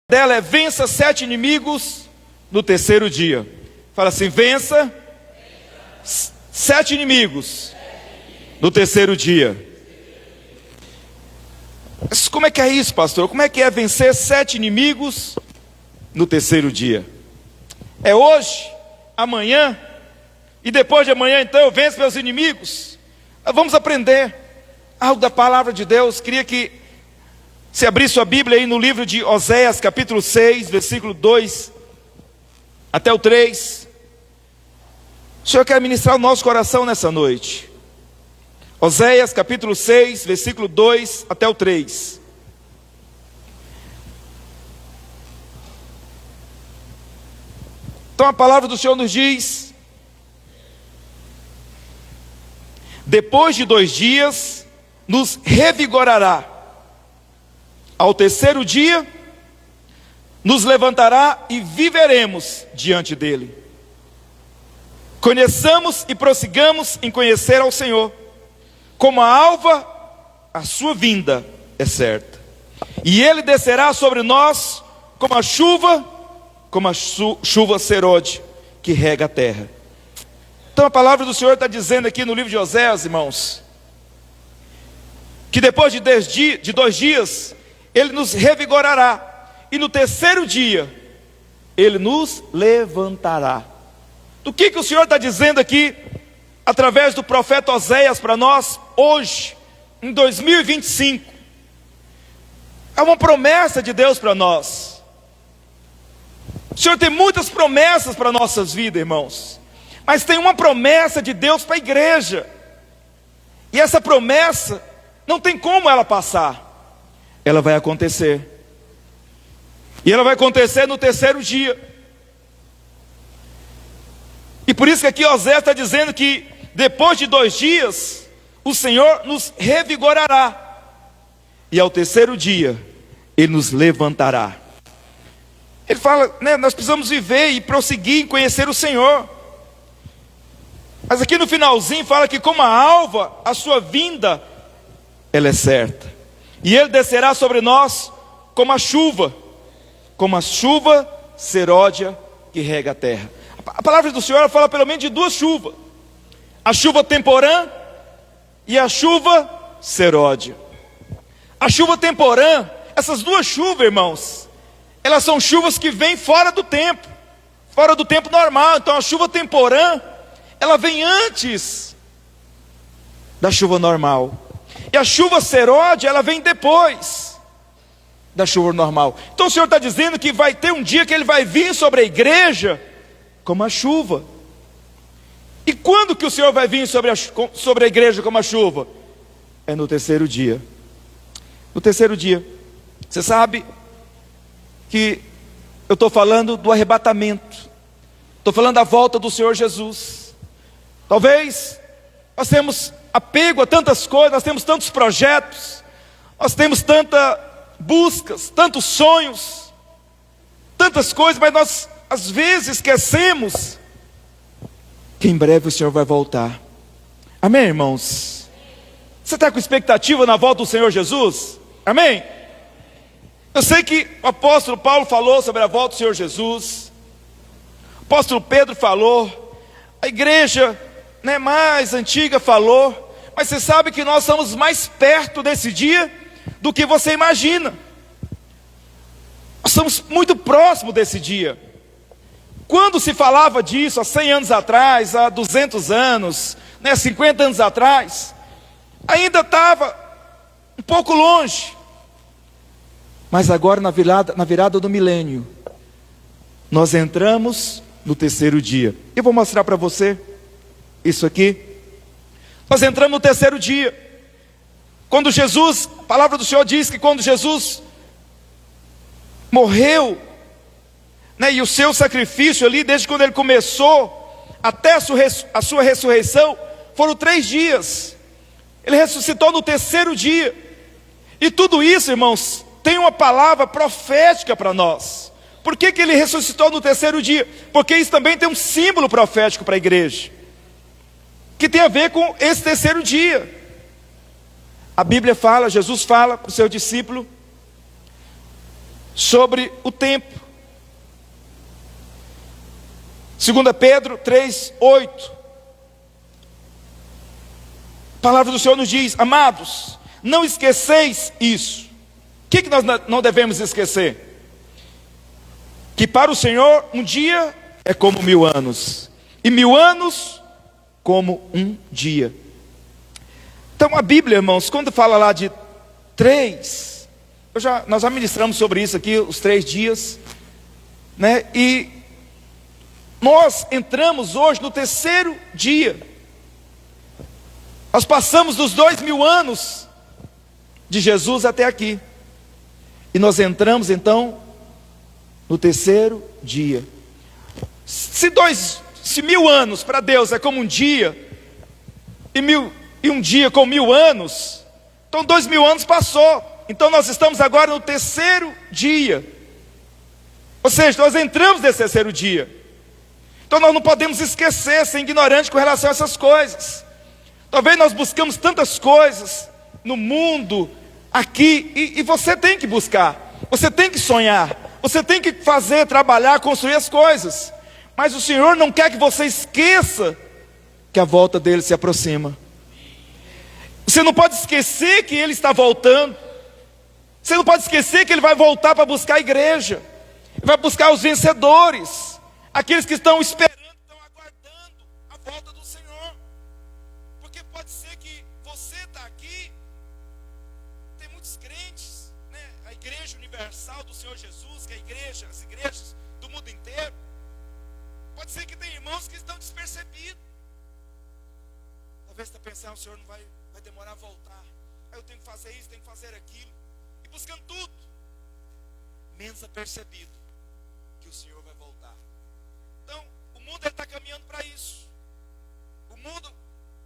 dela é: vença 7 inimigos no terceiro dia. Fala assim: vença 7 inimigos no terceiro dia. Mas como é que é isso, pastor? Como é que é vencer 7 inimigos no terceiro dia? É hoje, amanhã e depois de amanhã, então eu venço meus inimigos? Vamos aprender algo da palavra de Deus. Queria que você abrisse sua Bíblia aí no livro de Oséias, capítulo 6, versículo 2 até o 3. O Senhor quer ministrar o nosso coração nessa noite. Oséias, capítulo 6, versículo 2 até o 3. Então a palavra do Senhor nos diz: depois de 2 dias nos revigorará, ao terceiro dia nos levantará e viveremos diante dele. Conheçamos e prossigamos em conhecer ao Senhor. Como a alva, a sua vinda é certa, e ele descerá sobre nós como a chuva serode que rega a terra. Então a palavra do Senhor está dizendo aqui no livro de Oséias, irmãos, que depois de 2 dias ele nos revigorará, e no terceiro dia ele nos levantará. Do que o Senhor está dizendo aqui através do profeta Oséias para nós hoje, em 2025? É uma promessa de Deus para nós. O Senhor tem muitas promessas para nossas vidas, irmãos, mas tem uma promessa de Deus para a igreja, e essa promessa não tem como ela passar. Ela vai acontecer, e ela vai acontecer no terceiro dia. E por isso que aqui Oséias está dizendo que depois de 2 dias o Senhor nos revigorará, e ao terceiro dia ele nos levantará. Ele fala, né, nós precisamos viver e prosseguir em conhecer o Senhor. Mas aqui no finalzinho fala que como a alva, a sua vinda ela é certa, e ele descerá sobre nós como a chuva seródia que rega a terra. A palavra do Senhor fala pelo menos de 2 chuvas: a chuva temporã e a chuva seródia. A chuva temporã, essas 2 chuvas, irmãos, elas são chuvas que vêm fora do tempo normal. Então a chuva temporã, ela vem antes da chuva normal, e a chuva seródia, ela vem depois da chuva normal. Então o Senhor está dizendo que vai ter um dia que ele vai vir sobre a igreja como a chuva. E quando que o Senhor vai vir sobre a igreja como a chuva? É no terceiro dia. No terceiro dia. Você sabe que eu estou falando do arrebatamento, estou falando da volta do Senhor Jesus. Talvez nós temos apego a tantas coisas, nós temos tantos projetos, nós temos tantas buscas, tantos sonhos, tantas coisas, mas nós às vezes esquecemos que em breve o Senhor vai voltar. Amém, irmãos? Você está com expectativa na volta do Senhor Jesus? Amém? Eu sei que o apóstolo Paulo falou sobre a volta do Senhor Jesus, o apóstolo Pedro falou, a igreja, né, mais antiga falou, mas você sabe que nós estamos mais perto desse dia do que você imagina. Nós estamos muito próximos desse dia. Quando se falava disso há 100 anos atrás, há 200 anos, né, 50 anos atrás, ainda estava um pouco longe. Mas agora na virada do milênio, nós entramos no terceiro dia. Eu vou mostrar para você isso aqui. Nós entramos no terceiro dia. Quando Jesus, a palavra do Senhor diz que quando Jesus morreu, né, e o seu sacrifício ali, desde quando ele começou até a sua ressurreição, foram 3 dias. Ele ressuscitou no terceiro dia. E tudo isso, irmãos, tem uma palavra profética para nós. Por que ele ressuscitou no terceiro dia? Porque isso também tem um símbolo profético para a igreja, que tem a ver com esse terceiro dia. A Bíblia fala, Jesus fala para o seu discípulo: sobre o tempo. 2 Pedro 3:8. A palavra do Senhor nos diz: amados, não esqueceis isso. O que nós não devemos esquecer? Que para o Senhor um dia é como 1000 anos, e 1000 anos como um dia. Então a Bíblia, irmãos, quando fala lá de 3, nós já ministramos sobre isso aqui, os 3 dias, né? E nós entramos hoje no 3º dia. Nós passamos dos 2000 anos de Jesus até aqui. E nós entramos então no 3º dia. Se 1000 anos para Deus é como um dia, e um dia com 1000 anos, então 2000 anos passou. Então nós estamos agora no 3º dia. Ou seja, nós entramos nesse 3º dia. Então nós não podemos esquecer, ser ignorante com relação a essas coisas. Talvez nós buscamos tantas coisas no mundo, aqui, e você tem que buscar, você tem que sonhar, você tem que fazer, trabalhar, construir as coisas. Mas o Senhor não quer que você esqueça que a volta dele se aproxima. Você não pode esquecer que ele está voltando. Você não pode esquecer que ele vai voltar para buscar a igreja. Ele vai buscar os vencedores, aqueles que estão esperando, estão aguardando a volta do Senhor. Porque pode ser que você está aqui, tem muitos crentes, né? A igreja universal do Senhor Jesus, que é a igreja, as igrejas do mundo inteiro. Pode ser que tem irmãos que estão despercebidos. Talvez você está pensando: o Senhor não vai demorar a voltar. Aí eu tenho que fazer isso, tenho que fazer aquilo. E buscando tudo, menos apercebido que o Senhor vai voltar. Então, o mundo está caminhando para isso. O mundo,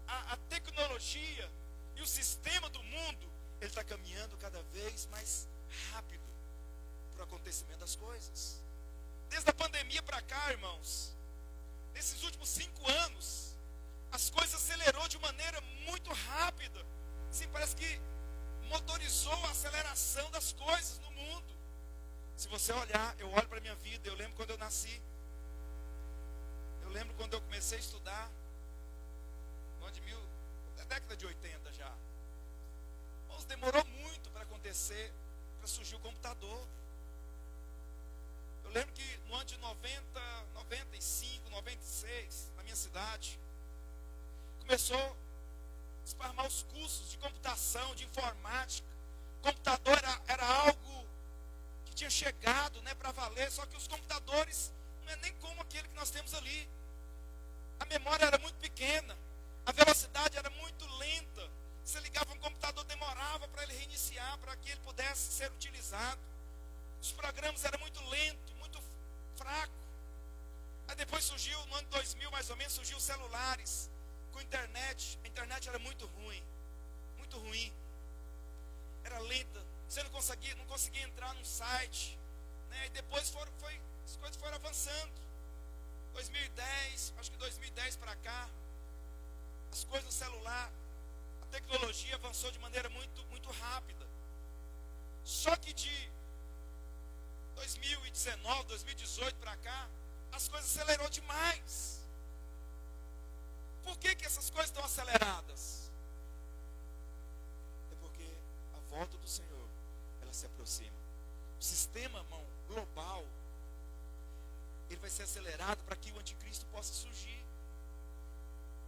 a tecnologia e o sistema do mundo, ele está caminhando cada vez mais rápido para o acontecimento das coisas. Desde a pandemia para cá, irmãos, nesses últimos 5 anos, as coisas acelerou de maneira muito rápida. Sim, parece que motorizou a aceleração das coisas no mundo. Se você olhar, eu olho para a minha vida, eu lembro quando eu nasci. Eu lembro quando eu comecei a estudar, no ano de da década de 80 já. Mas demorou muito para acontecer, para surgir o computador. Eu lembro que no ano de 90, 95, 96, na minha cidade, começou a esparmar os cursos de computação, de informática. Computador era algo que tinha chegado, né, para valer, só que os computadores não é nem como aquele que nós temos ali. A memória era muito pequena, a velocidade era muito lenta. Você ligava um computador, demorava para ele reiniciar, para que ele pudesse ser utilizado. Os programas eram muito lentos, muito fracos. Aí depois surgiu, no ano 2000 mais ou menos, surgiu os celulares com internet. A internet era muito ruim, muito ruim. Era lenta, você não conseguia entrar num site, né? E depois as coisas foram avançando. 2010, acho que 2010 para cá, as coisas no celular, a tecnologia avançou de maneira muito, muito rápida. Só que de 2019, 2018 para cá, as coisas acelerou demais. Por que essas coisas estão aceleradas? É porque a volta do Senhor, ela se aproxima. O sistema, irmão, global, ele vai ser acelerado para que o anticristo possa surgir.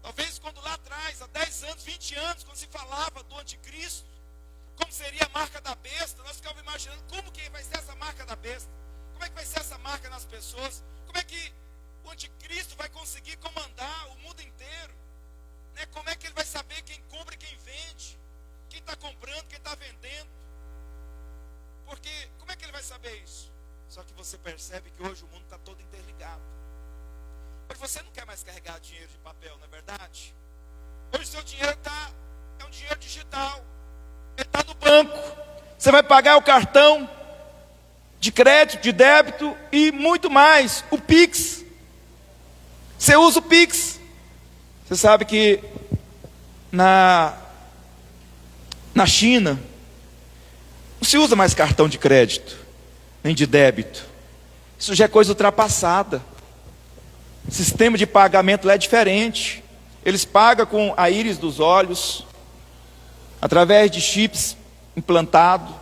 Talvez quando lá atrás, há 10 anos, 20 anos, quando se falava do anticristo, como seria a marca da besta, nós ficávamos imaginando como que vai ser essa marca da besta. Como é que vai ser essa marca nas pessoas? Como é que o anticristo vai conseguir comandar o mundo inteiro? Né? Como é que ele vai saber quem compra e quem vende? Quem está comprando, quem está vendendo? Porque como é que ele vai saber isso? Só que você percebe que hoje o mundo está todo interligado. Hoje você não quer mais carregar dinheiro de papel, não é verdade? Hoje o seu dinheiro é um dinheiro digital. Ele está no banco. Você vai pagar o cartão de crédito, de débito e muito mais. O Pix. Você usa o Pix. Você sabe que na China não se usa mais cartão de crédito. nem de débito. Isso já é coisa ultrapassada. O sistema de pagamento lá é diferente. Eles pagam com a íris dos olhos, através de chips implantados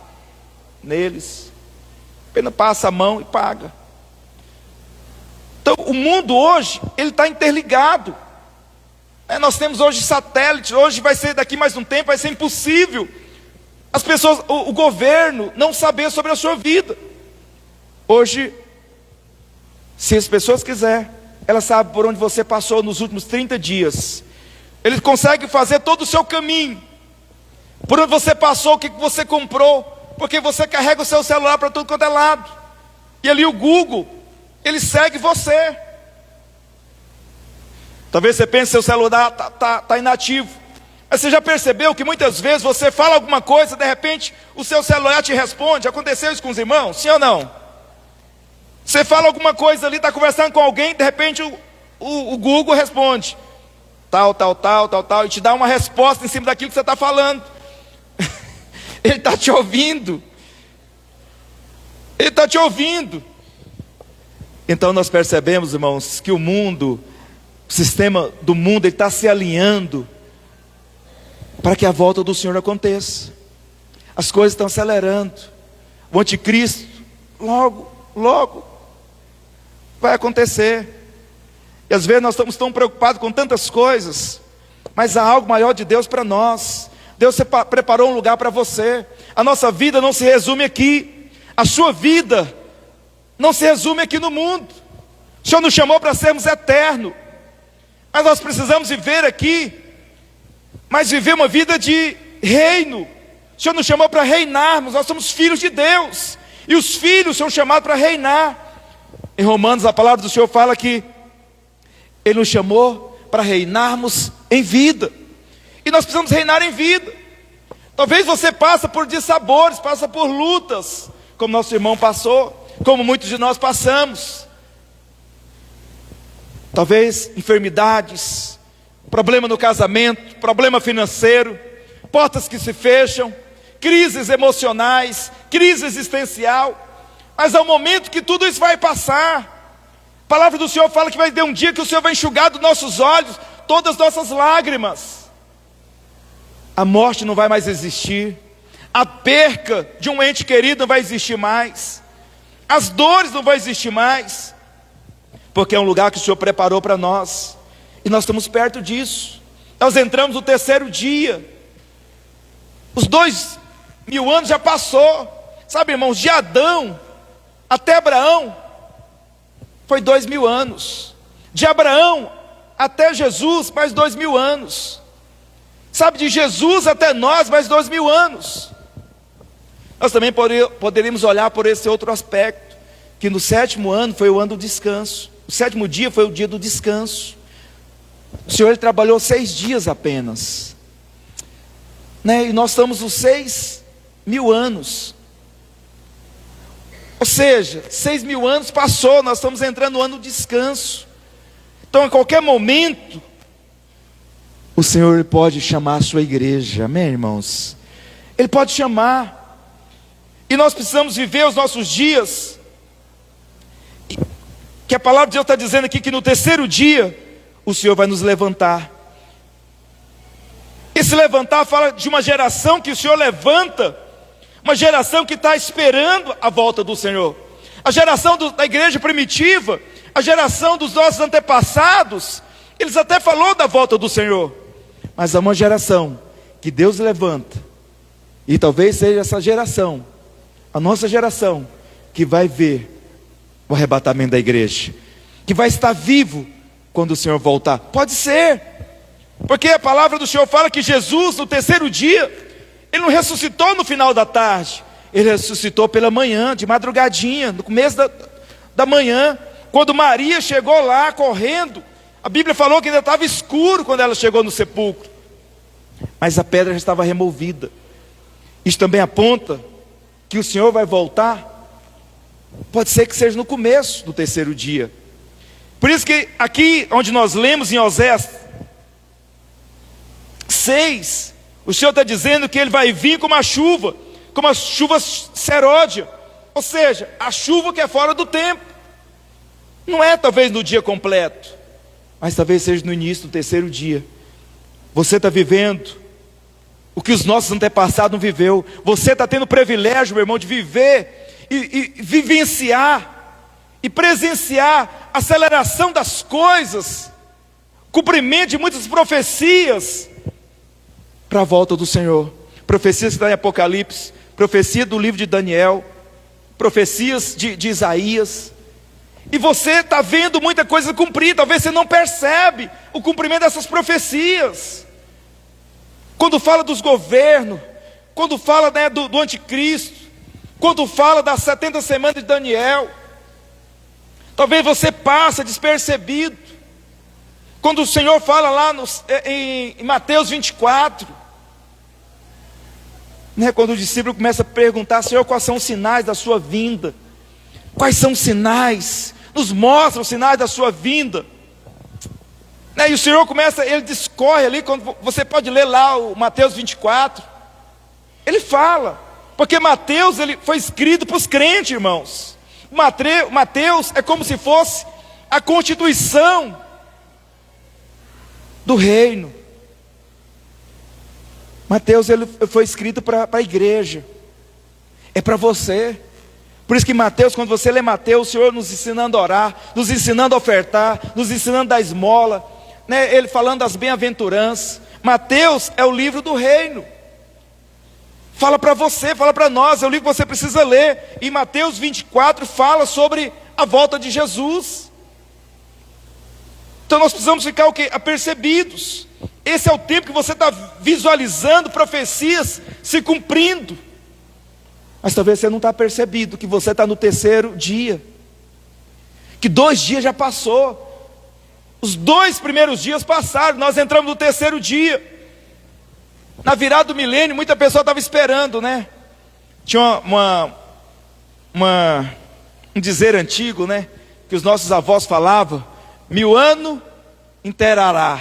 neles. Apenas passa a mão e paga. Então, o mundo hoje, ele está interligado. Nós temos hoje satélites. Hoje vai ser, daqui mais um tempo, vai ser impossível as pessoas, o governo, não saber sobre a sua vida. Hoje, se as pessoas quiserem, elas sabem por onde você passou nos últimos 30 dias. Eles conseguem fazer todo o seu caminho. Por onde você passou, o que você comprou. Porque você carrega o seu celular para tudo quanto é lado. E ali o Google, ele segue você. Talvez você pense que seu celular está inativo. Mas você já percebeu que muitas vezes você fala alguma coisa, de repente o seu celular te responde? Aconteceu isso com os irmãos? Sim ou não? Você fala alguma coisa ali, está conversando com alguém, de repente o Google responde. Tal, e te dá uma resposta em cima daquilo que você está falando. Ele está te ouvindo. Ele está te ouvindo. Então nós percebemos, irmãos, que o mundo, o sistema do mundo, ele está se alinhando para que a volta do Senhor aconteça. As coisas estão acelerando. O anticristo, logo, vai acontecer. E às vezes nós estamos tão preocupados com tantas coisas, mas há algo maior de Deus para nós. Deus preparou um lugar para você. A nossa vida não se resume aqui. A sua vida não se resume aqui no mundo. O Senhor nos chamou para sermos eternos. Mas nós precisamos viver aqui, mas viver uma vida de reino. O Senhor nos chamou para reinarmos. Nós somos filhos de Deus. E os filhos são chamados para reinar. Em Romanos, a palavra do Senhor fala que Ele nos chamou para reinarmos em vida. E nós precisamos reinar em vida. Talvez você passe por dissabores, passa por lutas, como nosso irmão passou, como muitos de nós passamos. Talvez enfermidades, problema no casamento, problema financeiro, portas que se fecham, crises emocionais, crise existencial. Mas há um momento que tudo isso vai passar. A palavra do Senhor fala que vai ter um dia que o Senhor vai enxugar dos nossos olhos todas as nossas lágrimas. A morte não vai mais existir. A perca de um ente querido não vai existir mais. As dores não vão existir mais. Porque é um lugar que o Senhor preparou para nós. E nós estamos perto disso. Nós entramos no terceiro dia. Os 2000 anos já passou. Sabe, irmãos, de Adão até Abraão foi 2000 anos. De Abraão até Jesus, mais 2000 anos. Sabe, de Jesus até nós, mais 2000 anos. Nós também poderíamos olhar por esse outro aspecto, que no 7º ano foi o ano do descanso. O 7º dia foi o dia do descanso. O Senhor ele trabalhou 6 dias apenas, E nós estamos nos 6.000 anos. Ou seja, 6.000 anos passou, nós estamos entrando no ano do descanso. Então a qualquer momento o Senhor pode chamar a sua igreja, amém, irmãos? Ele pode chamar. E nós precisamos viver os nossos dias, que a palavra de Deus está dizendo aqui, que no terceiro dia o Senhor vai nos levantar. Esse levantar fala de uma geração que o Senhor levanta, uma geração que está esperando a volta do Senhor. A geração da igreja primitiva, a geração dos nossos antepassados, eles até falaram da volta do Senhor. Mas há uma geração que Deus levanta, e talvez seja essa geração, a nossa geração, que vai ver o arrebatamento da igreja, que vai estar vivo quando o Senhor voltar. Pode ser, porque a palavra do Senhor fala que Jesus no terceiro dia, Ele não ressuscitou no final da tarde, Ele ressuscitou pela manhã, de madrugadinha, no começo da manhã, quando Maria chegou lá correndo. A Bíblia falou que ainda estava escuro quando ela chegou no sepulcro, mas a pedra já estava removida. Isso também aponta que o Senhor vai voltar. Pode ser que seja no começo do terceiro dia. Por isso que aqui onde nós lemos em Oséias 6, o Senhor está dizendo que Ele vai vir como a chuva seródia. Ou seja, a chuva que é fora do tempo. Não é talvez no dia completo, mas talvez seja no início do terceiro dia. Você está vivendo o que os nossos antepassados não viveu. Você está tendo o privilégio, meu irmão, de viver e vivenciar e presenciar a aceleração das coisas, cumprimento de muitas profecias para a volta do Senhor. Profecias que estão em Apocalipse, profecia do livro de Daniel, profecias de Isaías. E você está vendo muita coisa cumprir. Talvez você não percebe o cumprimento dessas profecias. Quando fala dos governos, quando fala, né, do anticristo, quando fala das 70 semanas de Daniel, talvez você passe despercebido. Quando o Senhor fala lá em Mateus 24, né, quando o discípulo começa a perguntar: Senhor, quais são os sinais da sua vinda? Quais são os sinais? Nos mostra os sinais da sua vinda. Né, e o Senhor começa, ele discorre ali, quando você pode ler lá o Mateus 24. Ele fala, porque Mateus ele foi escrito para os crentes, irmãos. Mateus é como se fosse a constituição do reino. Mateus ele foi escrito para a igreja. É para você. Por isso que Mateus, quando você lê Mateus, o Senhor nos ensinando a orar, nos ensinando a ofertar, nos ensinando a dar esmola, né? Ele falando das bem-aventuranças. Mateus é o livro do reino. Fala para você, fala para nós, é o livro que você precisa ler. E Mateus 24 fala sobre a volta de Jesus. Então nós precisamos ficar o quê? Apercebidos. Esse é o tempo que você está visualizando profecias se cumprindo. Mas talvez você não está percebido que você está no terceiro dia, que 2 dias já passou. Os 2 primeiros dias passaram, nós entramos no terceiro dia. Na virada do milênio, muita pessoa estava esperando, né? Tinha um dizer antigo, né? Que os nossos avós falavam: 1000 anos inteirará,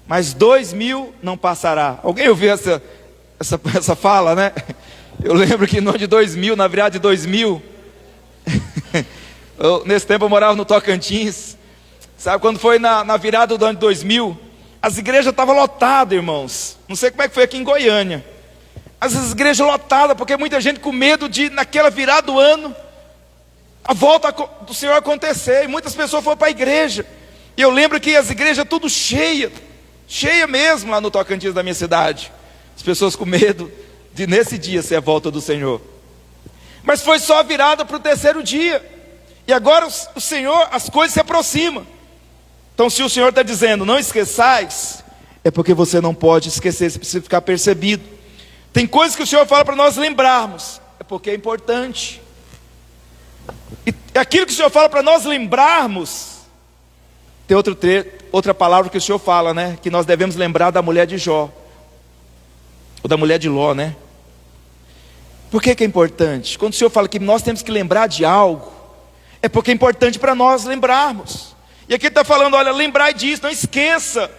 mas 2000 não passará. Alguém ouviu essa fala, né? Eu lembro que no ano de 2000, na virada de 2000, nesse tempo eu morava no Tocantins. Sabe, quando foi na virada do ano de 2000, as igrejas estavam lotadas, irmãos. Não sei como é que foi aqui em Goiânia. As igrejas lotadas, porque muita gente com medo de, naquela virada do ano, a volta do Senhor acontecer. E muitas pessoas foram para a igreja. E eu lembro que as igrejas tudo cheia mesmo lá no Tocantins da minha cidade. As pessoas com medo de nesse dia ser a volta do Senhor. Mas foi só a virada para o terceiro dia. E agora o Senhor, as coisas se aproximam. Então se o Senhor está dizendo: não esqueçais, é porque você não pode esquecer, você precisa ficar percebido. Tem coisas que o Senhor fala para nós lembrarmos, é porque é importante. E aquilo que o Senhor fala para nós lembrarmos, tem outra palavra que o Senhor fala, né? Que nós devemos lembrar da mulher de Jó, ou da mulher de Ló, né? Por que é importante? Quando o Senhor fala que nós temos que lembrar de algo, é porque é importante para nós lembrarmos. E aqui ele está falando: olha, lembrai disso, não esqueça.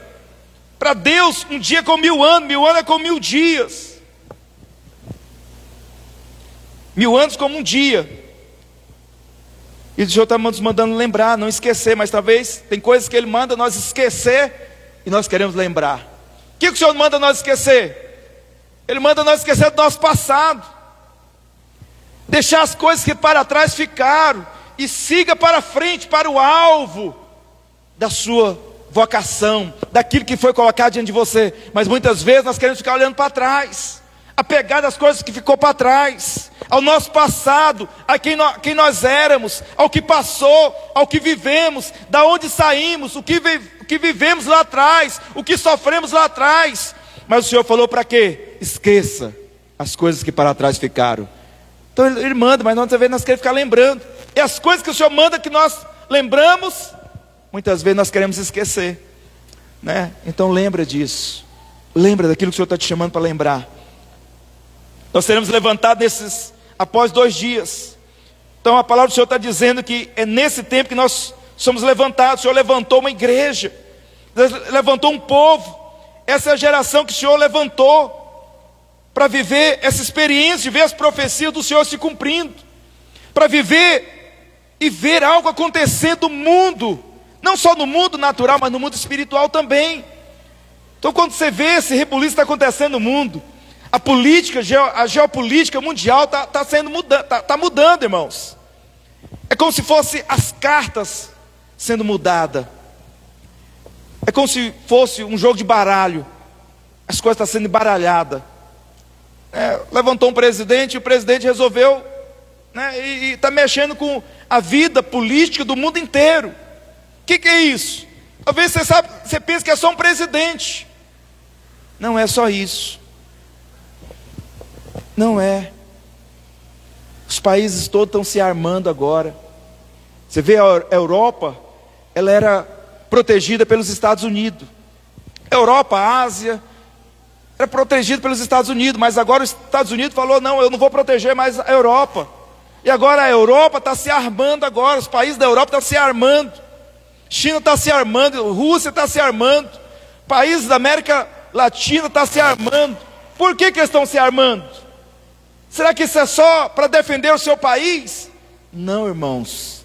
Para Deus, um dia é como 1000 anos, 1000 anos é como 1000 dias. 1000 anos como um dia. E o Senhor está nos mandando lembrar, não esquecer. Mas talvez tem coisas que Ele manda nós esquecer e nós queremos lembrar. O que o Senhor manda nós esquecer? Ele manda nós esquecer do nosso passado, deixar as coisas que para trás ficaram e siga para frente, para o alvo da sua vocação, daquilo que foi colocado diante de você. Mas muitas vezes nós queremos ficar olhando para trás, apegado às coisas que ficou para trás, ao nosso passado, a quem nós éramos, ao que passou, ao que vivemos, da onde saímos, o que vivemos lá atrás, o que sofremos lá atrás. Mas o Senhor falou para quê? Esqueça as coisas que para trás ficaram. Então Ele manda, mas muitas vezes nós queremos ficar lembrando. E as coisas que o Senhor manda que nós lembramos, muitas vezes nós queremos esquecer, né? Então lembra disso. Lembra daquilo que o Senhor está te chamando para lembrar. Nós seremos levantados após 2 dias. Então a palavra do Senhor está dizendo que é nesse tempo que nós somos levantados. O Senhor levantou uma igreja, levantou um povo. Essa é a geração que o Senhor levantou para viver essa experiência, de ver as profecias do Senhor se cumprindo. para viver e ver algo acontecer no mundo, não só no mundo natural, mas no mundo espiritual também. Então quando você vê esse rebuliço que está acontecendo no mundo, a política, a geopolítica mundial está mudando, irmãos. É como se fosse as cartas sendo mudadas. É como se fosse um jogo de baralho. As coisas estão sendo embaralhadas. Levantou um presidente, e o presidente resolveu, e está mexendo com a vida política do mundo inteiro. O que é isso? Talvez você pense que é só um presidente. Não é só isso. Não é. Os países todos estão se armando agora. Você vê a Europa, ela era protegida pelos Estados Unidos. A Europa, a Ásia, era protegida pelos Estados Unidos. Mas agora os Estados Unidos falou, não, eu não vou proteger mais a Europa. E agora a Europa está se armando agora. Os países da Europa estão se armando. China está se armando, Rússia está se armando. Países da América Latina estão se armando. Por que eles estão se armando? Será que isso é só para defender o seu país? Não, irmãos.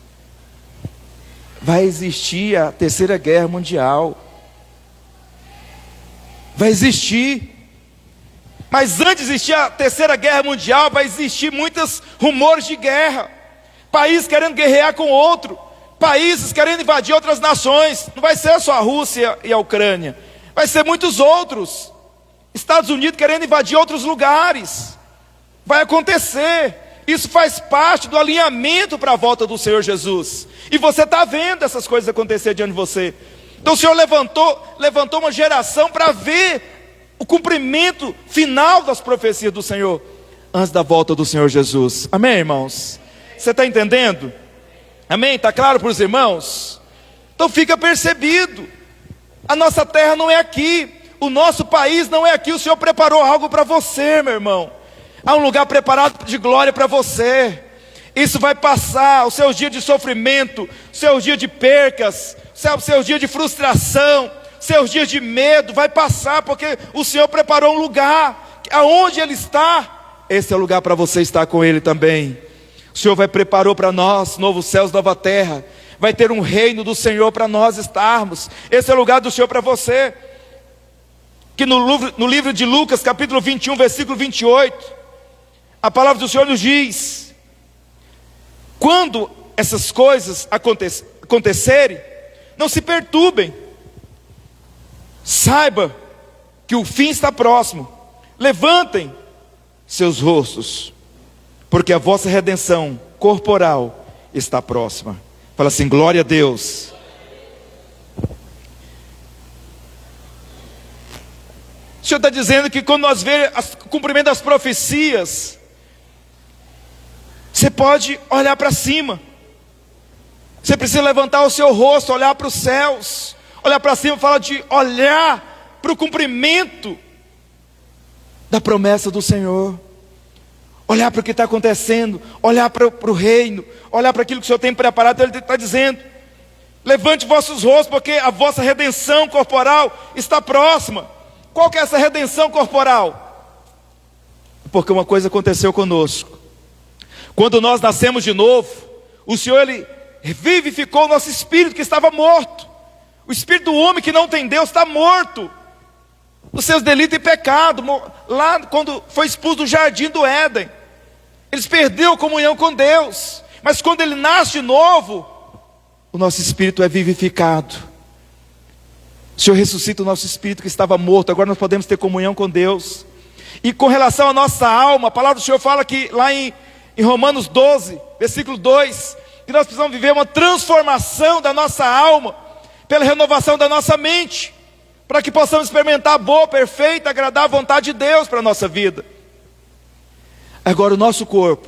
Vai existir a terceira guerra mundial. Vai existir. Mas antes de existir a terceira guerra mundial, vai existir muitos rumores de guerra. Países querendo guerrear com outro. Países querendo invadir outras nações. Não vai ser só a Rússia e a Ucrânia. Vai ser muitos outros. Estados Unidos querendo invadir outros lugares. Vai acontecer. Isso faz parte do alinhamento para a volta do Senhor Jesus. E você está vendo essas coisas acontecer diante de você. Então o Senhor levantou uma geração para ver o cumprimento final das profecias do Senhor, antes da volta do Senhor Jesus. Amém, irmãos? Você está entendendo? Amém? Está claro para os irmãos? Então fica percebido. A nossa terra não é aqui. O nosso país não é aqui. O Senhor preparou algo para você, meu irmão. Há um lugar preparado de glória para você. Isso vai passar. Os seus dias de sofrimento, os seus dias de percas, os seus dias de frustração, os seus dias de medo, vai passar, porque o Senhor preparou um lugar. Aonde Ele está, esse é o lugar para você estar com Ele também. O Senhor preparou para nós novos céus, nova terra. Vai ter um reino do Senhor para nós estarmos. Esse é o lugar do Senhor para você. Que no livro de Lucas, capítulo 21, versículo 28, a palavra do Senhor nos diz: quando essas coisas acontecerem, não se perturbem. Saiba que o fim está próximo. Levantem seus rostos, porque a vossa redenção corporal está próxima. Fala assim: glória a Deus. O Senhor está dizendo que quando nós vemos o cumprimento das profecias, você pode olhar para cima. Você precisa levantar o seu rosto, olhar para os céus, olhar para cima, fala de olhar para o cumprimento da promessa do Senhor. Olhar para o que está acontecendo, olhar para o reino, olhar para aquilo que o Senhor tem preparado. Ele está dizendo: levante vossos rostos, porque a vossa redenção corporal está próxima. Qual que é essa redenção corporal? Porque uma coisa aconteceu conosco. Quando nós nascemos de novo, o Senhor, Ele vivificou o nosso espírito que estava morto. O espírito do homem que não tem Deus está morto os seus delitos e pecado. Lá quando foi expulso do jardim do Éden, eles perderam a comunhão com Deus. Mas quando ele nasce de novo, o nosso espírito é vivificado. O Senhor ressuscita o nosso espírito que estava morto. Agora nós podemos ter comunhão com Deus. E com relação à nossa alma, a palavra do Senhor fala que lá em Romanos 12, versículo 2, que nós precisamos viver uma transformação da nossa alma, pela renovação da nossa mente, para que possamos experimentar a boa, perfeita, agradável vontade de Deus para a nossa vida. Agora o nosso corpo.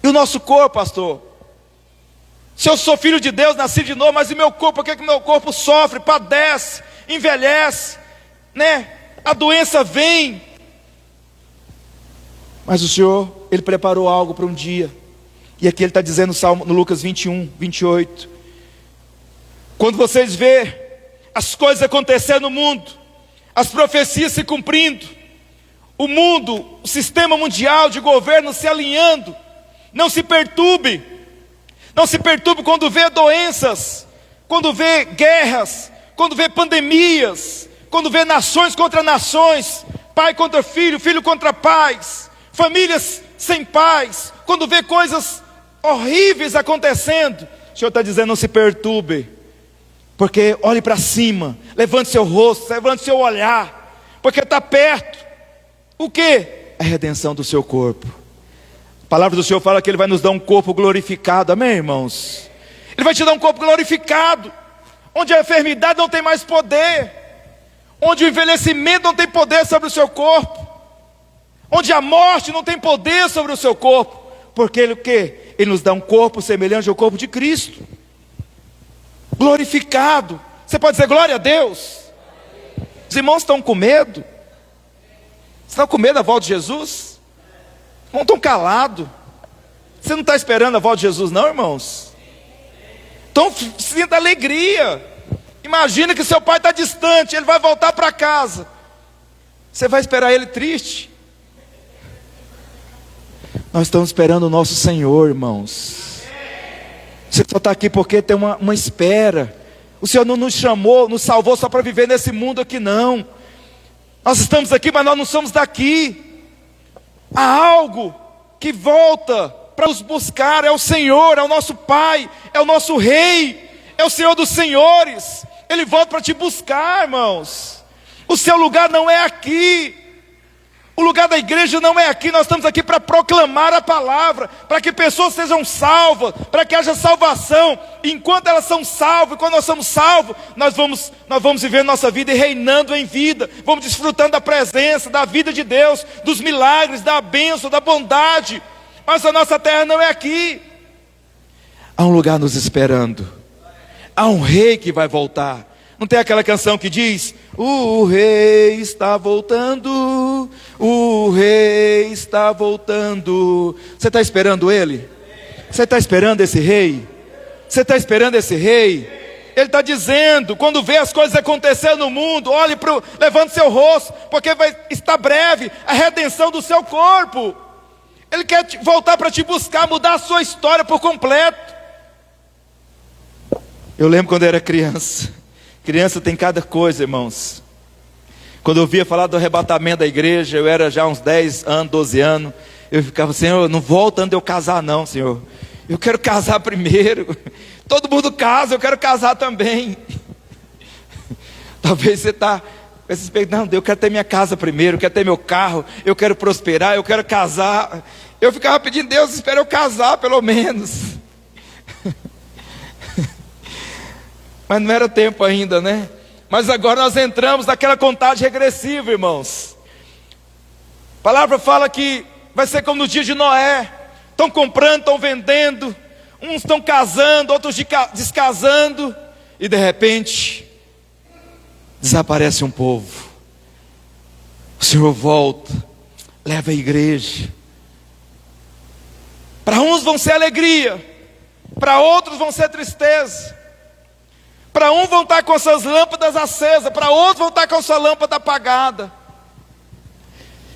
E o nosso corpo, pastor? Se eu sou filho de Deus, nasci de novo, mas e meu corpo? Por que o meu corpo sofre, padece, envelhece, né? A doença vem. Mas o Senhor, Ele preparou algo para um dia. E aqui Ele está dizendo no Lucas 21, 28. Quando vocês vê as coisas acontecendo no mundo, as profecias se cumprindo, o mundo, o sistema mundial de governo se alinhando, Não se perturbe. Não se perturbe quando vê doenças, quando vê guerras, quando vê pandemias, quando vê nações contra nações, pai contra filho, filho contra pais, famílias sem paz, quando vê coisas horríveis acontecendo. O Senhor está dizendo: não se perturbe, porque olhe para cima, levante seu rosto, levante seu olhar, porque está perto. O que? A redenção do seu corpo. A palavra do Senhor fala que Ele vai nos dar um corpo glorificado, amém, irmãos? Ele vai te dar um corpo glorificado, onde a enfermidade não tem mais poder, onde o envelhecimento não tem poder sobre o seu corpo, onde a morte não tem poder sobre o seu corpo, porque Ele o quê? Ele nos dá um corpo semelhante ao corpo de Cristo, glorificado. Você pode dizer glória a Deus? Os irmãos estão com medo? Estão com medo da volta de Jesus? Não estão calados? Você não está esperando a volta de Jesus não, irmãos? Então sinta alegria. Imagina que seu pai está distante, ele vai voltar para casa. Você vai esperar ele triste? Nós estamos esperando o nosso Senhor, irmãos. Você só está aqui porque tem uma espera. O Senhor não nos chamou, nos salvou só para viver nesse mundo aqui, não. Nós estamos aqui, mas nós não somos daqui. Há algo que volta para nos buscar. É o Senhor, é o nosso Pai, é o nosso Rei, é o Senhor dos senhores. Ele volta para te buscar, irmãos. O seu lugar não é aqui. O lugar da igreja não é aqui. Nós estamos aqui para proclamar a palavra, para que pessoas sejam salvas, para que haja salvação. E enquanto elas são salvas, quando nós somos salvos, nós vamos viver nossa vida e reinando em vida. Vamos desfrutando da presença, da vida de Deus, dos milagres, da bênção, da bondade. Mas a nossa terra não é aqui. Há um lugar nos esperando. Há um rei que vai voltar. Não tem aquela canção que diz: o rei está voltando, o rei está voltando. Você está esperando ele? Você está esperando esse rei? Você está esperando esse rei? Ele está dizendo, quando vê as coisas acontecendo no mundo, levante seu rosto, porque vai estar breve a redenção do seu corpo. Ele quer voltar para te buscar, mudar a sua história por completo. Eu lembro quando eu era criança. Criança tem cada coisa, irmãos. Quando eu ouvia falar do arrebatamento da igreja, eu era já uns 10 anos, 12 anos. Eu ficava: Senhor, não volta antes de eu casar não, Senhor. Eu quero casar primeiro. Todo mundo casa, eu quero casar também. Talvez você está com esse espírito: não, eu quero ter minha casa primeiro, eu quero ter meu carro, eu quero prosperar, eu quero casar. Eu ficava pedindo: Deus, espera eu casar pelo menos. Mas não era tempo ainda, né? Mas agora nós entramos naquela contagem regressiva, irmãos. A palavra fala que vai ser como no dia de Noé. Estão comprando, estão vendendo. Uns estão casando, outros descasando. E de repente, desaparece um povo. O Senhor volta, leva a igreja. Para uns vão ser alegria, para outros vão ser tristeza. Para um vão estar com suas lâmpadas acesas, para outros vão estar com sua lâmpada apagada.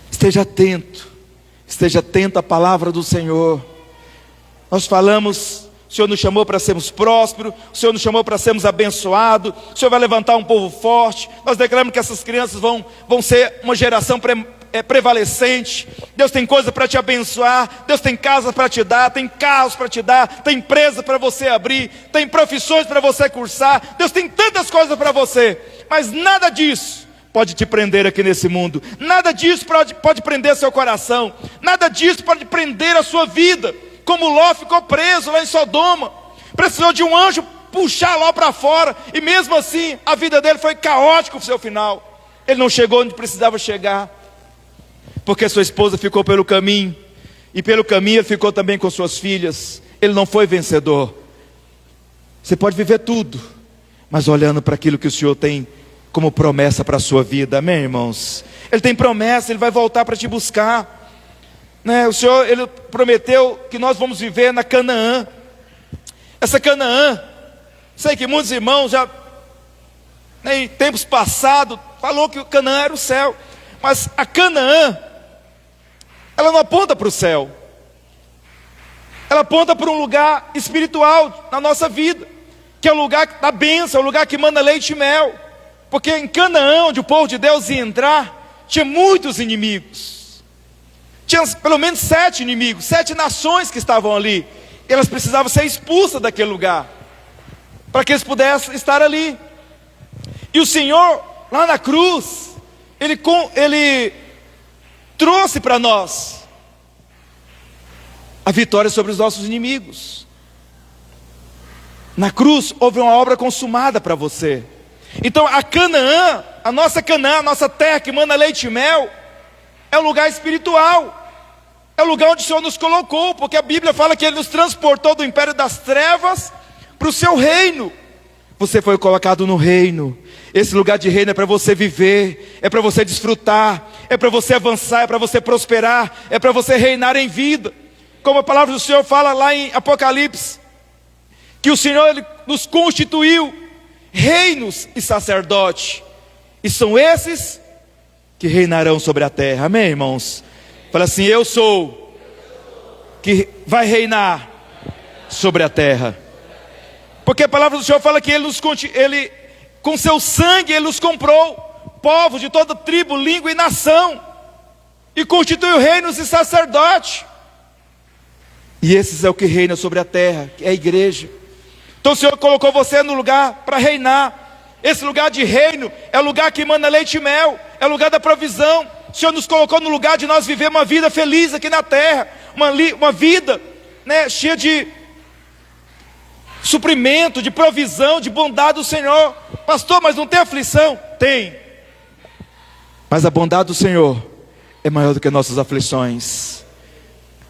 Esteja atento à palavra do Senhor. Nós falamos, o Senhor nos chamou para sermos prósperos, o Senhor nos chamou para sermos abençoados, o Senhor vai levantar um povo forte. Nós declaramos que essas crianças vão ser uma geração prevalecente. Deus tem coisa para te abençoar, Deus tem casa para te dar, tem carros para te dar, tem empresa para você abrir, tem profissões para você cursar. Deus tem tantas coisas para você, mas nada disso pode te prender aqui nesse mundo. Nada disso pode prender seu coração, nada disso pode prender a sua vida. Como Ló ficou preso lá em Sodoma, precisou de um anjo puxar Ló para fora, e mesmo assim a vida dele foi caótica o seu final. Ele não chegou onde precisava chegar, porque sua esposa ficou pelo caminho, e pelo caminho ele ficou também com suas filhas. Ele não foi vencedor. Você pode viver tudo, mas olhando para aquilo que o Senhor tem como promessa para a sua vida, amém, irmãos? Ele tem promessa, Ele vai voltar para te buscar, né? O Senhor, Ele prometeu que nós vamos viver na Canaã. Essa Canaã, sei que muitos irmãos já, em tempos passados, falou que o Canaã era o céu, mas a Canaã, ela não aponta para o céu. ela aponta para um lugar espiritual na nossa vida, que é o lugar da bênção, é o lugar que manda leite e mel. Porque em Canaã, onde o povo de Deus ia entrar, tinha muitos inimigos. Tinha pelo menos 7 inimigos, 7 nações que estavam ali. E elas precisavam ser expulsas daquele lugar, para que eles pudessem estar ali. E o Senhor, lá na cruz, Ele trouxe para nós a vitória sobre os nossos inimigos. Na cruz houve uma obra consumada para você. Então a Canaã, a nossa terra que manda leite e mel, é um lugar espiritual. É o lugar onde o Senhor nos colocou, porque a Bíblia fala que Ele nos transportou do império das trevas para o seu reino. Você foi colocado no reino. Esse lugar de reino é para você viver, é para você desfrutar, é para você avançar, é para você prosperar, é para você reinar em vida. Como a palavra do Senhor fala lá em Apocalipse, que o Senhor Ele nos constituiu reinos e sacerdote, e são esses que reinarão sobre a terra. Amém, irmãos? Fala assim: eu sou que vai reinar sobre a terra. Porque a palavra do Senhor fala que Ele com seu sangue Ele nos comprou, povos de toda tribo, língua e nação, e constituiu reinos e sacerdote. E esses é o que reina sobre a terra, que é a igreja. Então o Senhor colocou você no lugar para reinar. Esse lugar de reino é o lugar que manda leite e mel, é o lugar da provisão. O Senhor nos colocou no lugar de nós viver uma vida feliz aqui na terra, uma vida, né, cheia de suprimento, de provisão, de bondade do Senhor. Pastor, mas não tem aflição? Tem. Mas a bondade do Senhor é maior do que nossas aflições.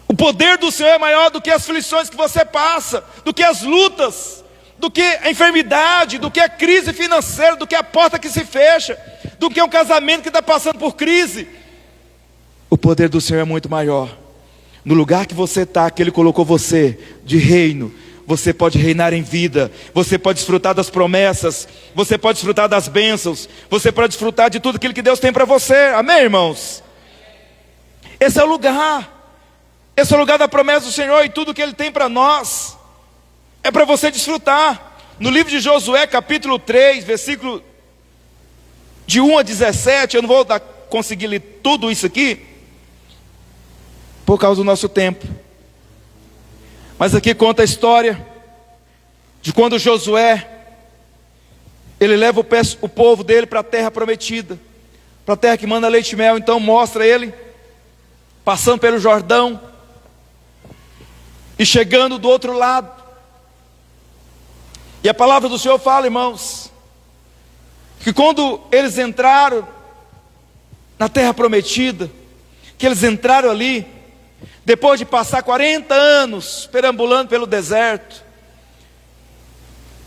O poder do Senhor é maior do que as aflições que você passa, do que as lutas, do que a enfermidade, do que a crise financeira, do que a porta que se fecha, do que um casamento que está passando por crise. O poder do Senhor é muito maior. No lugar que você está, que Ele colocou você, de reino, você pode reinar em vida, você pode desfrutar das promessas, você pode desfrutar das bênçãos, você pode desfrutar de tudo aquilo que Deus tem para você. Amém, irmãos? Esse é o lugar. Esse é o lugar da promessa do Senhor, e tudo que Ele tem para nós é para você desfrutar. No livro de Josué, capítulo 3, versículo de 1 a 17, eu não vou conseguir ler tudo isso aqui, por causa do nosso tempo. Mas aqui conta a história de quando Josué, ele leva o povo dele para a terra prometida, para a terra que manda leite e mel. Então mostra ele passando pelo Jordão e chegando do outro lado. E a palavra do Senhor fala, irmãos, que quando eles entraram na terra prometida, que eles entraram ali, depois de passar 40 anos perambulando pelo deserto,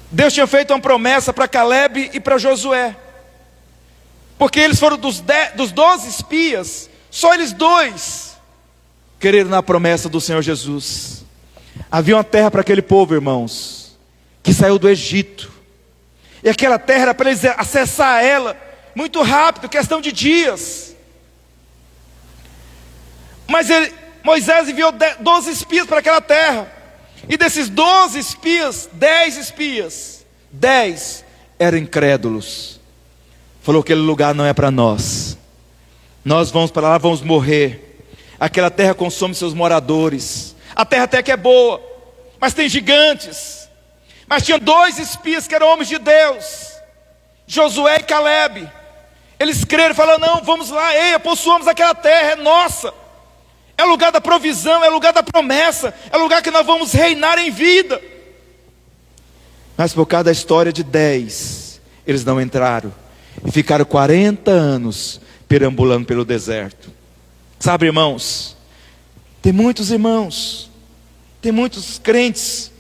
Deus tinha feito uma promessa para Caleb e para Josué, porque eles foram dos 12 espias, só eles 2 quereram na promessa do Senhor Jesus. Havia uma terra para aquele povo, irmãos, que saiu do Egito, e aquela terra era para eles acessar ela muito rápido, questão de dias. Mas Moisés enviou 12 espias para aquela terra, e desses 12 espias, 10 eram incrédulos. Falou: aquele lugar não é para nós, nós vamos para lá, vamos morrer. Aquela terra consome seus moradores. A terra até que é boa, mas tem gigantes. Mas tinha 2 espias que eram homens de Deus, Josué e Caleb. Eles creram e falaram: não, vamos lá, possuamos aquela terra, é nossa. É o lugar da provisão, é o lugar da promessa, é o lugar que nós vamos reinar em vida. Mas por causa da história de 10, eles não entraram, e ficaram 40 anos perambulando pelo deserto. Sabe, irmãos, tem muitos irmãos, tem muitos crentes,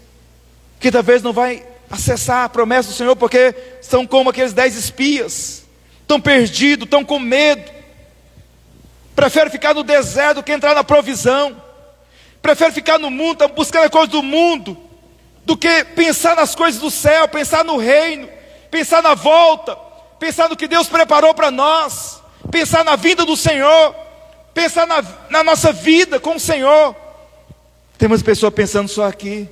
que talvez não vai acessar a promessa do Senhor, porque são como aqueles 10 espias, estão perdidos, estão com medo. Prefere ficar no deserto do que entrar na provisão. Prefere ficar no mundo, buscando as coisas do mundo, do que pensar nas coisas do céu, pensar no reino, pensar na volta, pensar no que Deus preparou para nós, pensar na vinda do Senhor, pensar na nossa vida com o Senhor. Tem umas pessoas pensando só aqui.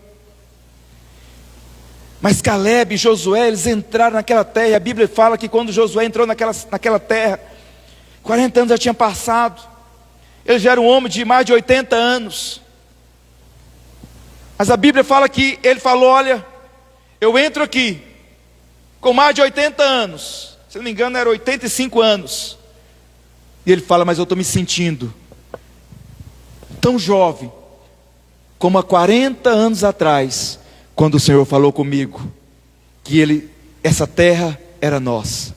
Mas Caleb e Josué, eles entraram naquela terra. E a Bíblia fala que quando Josué entrou naquela terra, 40 anos já tinha passado. Ele já era um homem de mais de 80 anos. Mas a Bíblia fala que ele falou: olha, eu entro aqui com mais de 80 anos. Se não me engano, era 85 anos. E ele fala: mas eu estou me sentindo tão jovem como há 40 anos atrás, quando o Senhor falou comigo que essa terra era nossa.